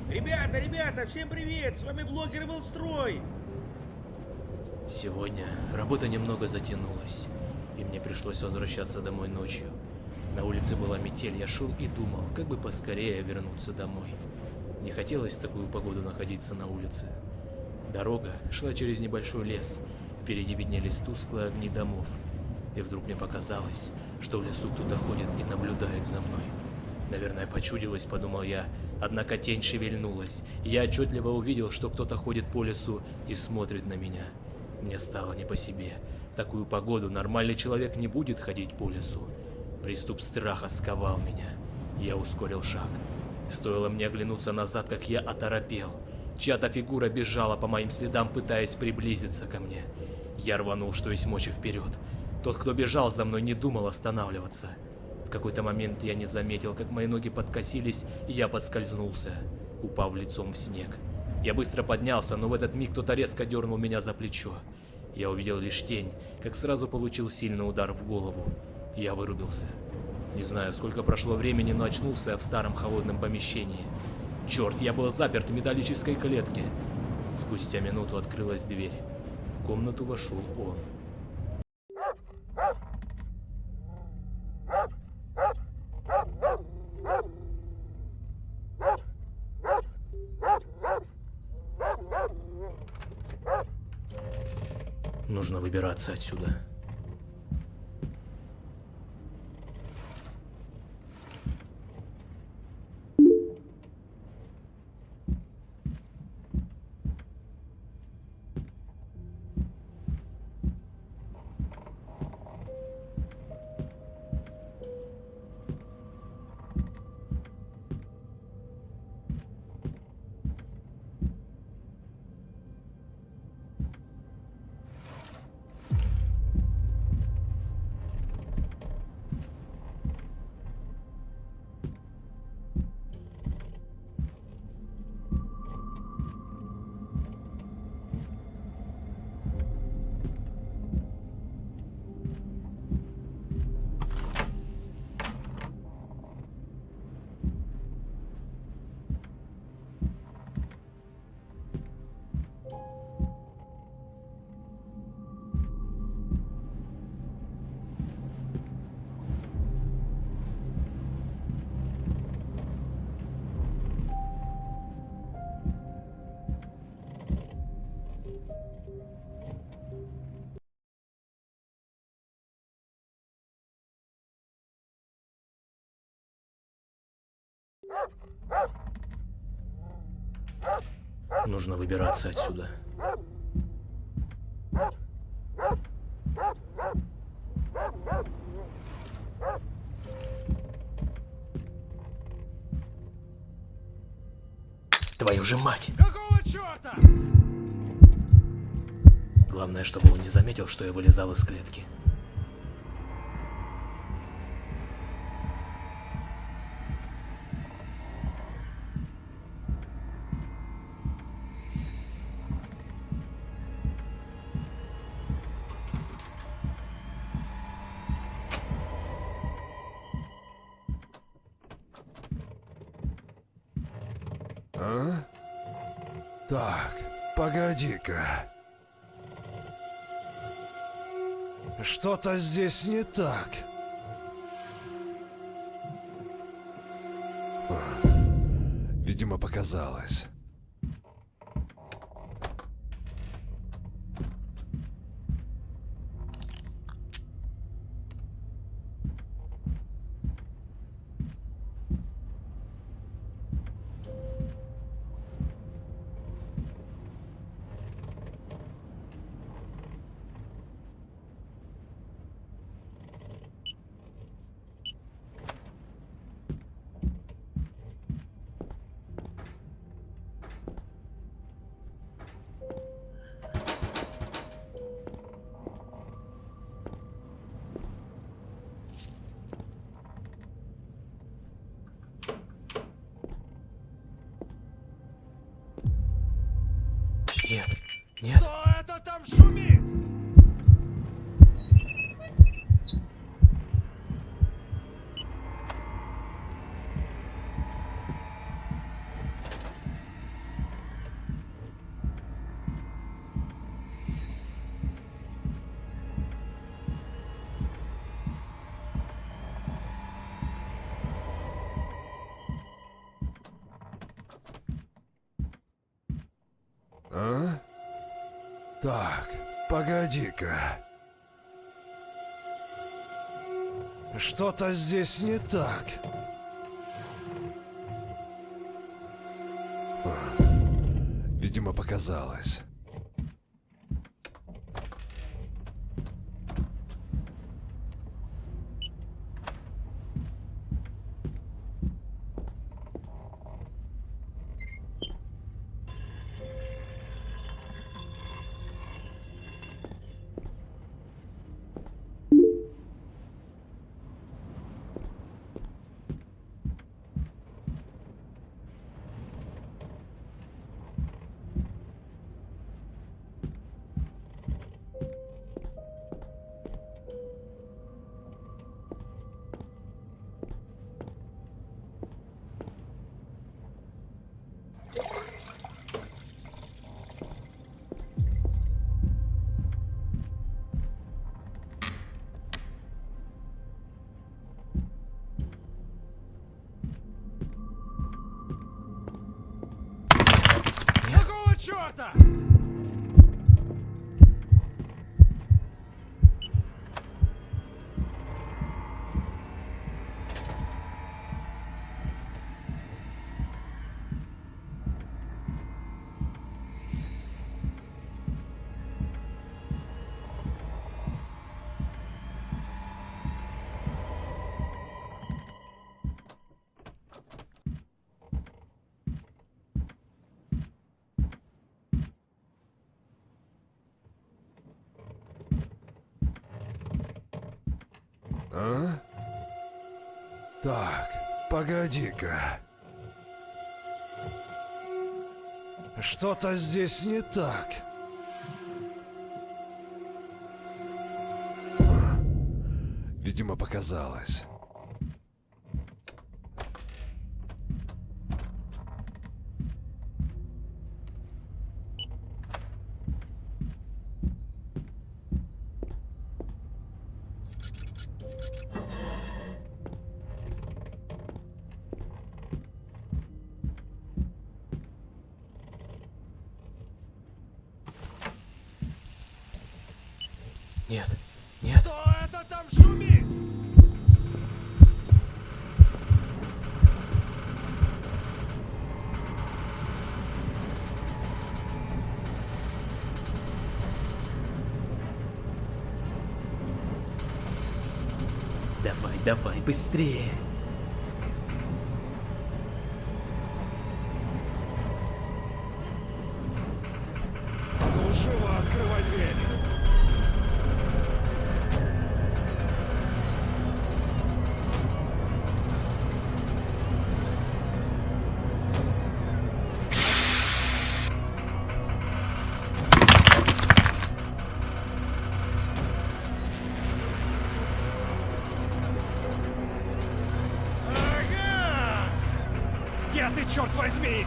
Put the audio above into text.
Ребята, всем привет! С вами блогер Волстрой! Сегодня работа немного затянулась, и мне пришлось возвращаться домой ночью. На улице была метель, я шел и думал, как бы поскорее вернуться домой. Не хотелось в такую погоду находиться на улице. Дорога шла через небольшой лес, впереди виднелись тусклые огни домов. И вдруг мне показалось, что в лесу кто-то ходит и наблюдает за мной. Наверное, почудилось, подумал я, однако тень шевельнулась, и я отчетливо увидел, что кто-то ходит по лесу и смотрит на меня. Мне стало не по себе. В такую погоду нормальный человек не будет ходить по лесу. Приступ страха сковал меня. Я ускорил шаг. Стоило мне оглянуться назад, как я оторопел. Чья-то фигура бежала по моим следам, пытаясь приблизиться ко мне. Я рванул, что есть мочи, вперед. Тот, кто бежал за мной, не думал останавливаться. В какой-то момент я не заметил, как мои ноги подкосились, и я подскользнулся, упав лицом в снег. Я быстро поднялся, но в этот миг кто-то резко дернул меня за плечо. Я увидел лишь тень, как сразу получил сильный удар в голову. Я вырубился. Не знаю, сколько прошло времени, но очнулся я в старом холодном помещении. Черт, я был заперт в металлической клетке. Спустя минуту открылась дверь. В комнату вошел он. Нужно выбираться отсюда. Нужно выбираться отсюда. Твою же мать! Какого черта? Главное, чтобы он не заметил, что я вылезал из клетки. А? Так, погоди-ка. Что-то здесь не так. Видимо, показалось. Нет, нет. Кто это там шумит? А? Так, погоди-ка. Что-то здесь не так. Видимо, показалось. Какого черта? А? Так, погоди-ка. Что-то здесь не так. Видимо, показалось. Нет, нет. Кто это там шумит? Давай, давай, быстрее. А ну живо открывай дверь. Ага! Где ты, черт возьми?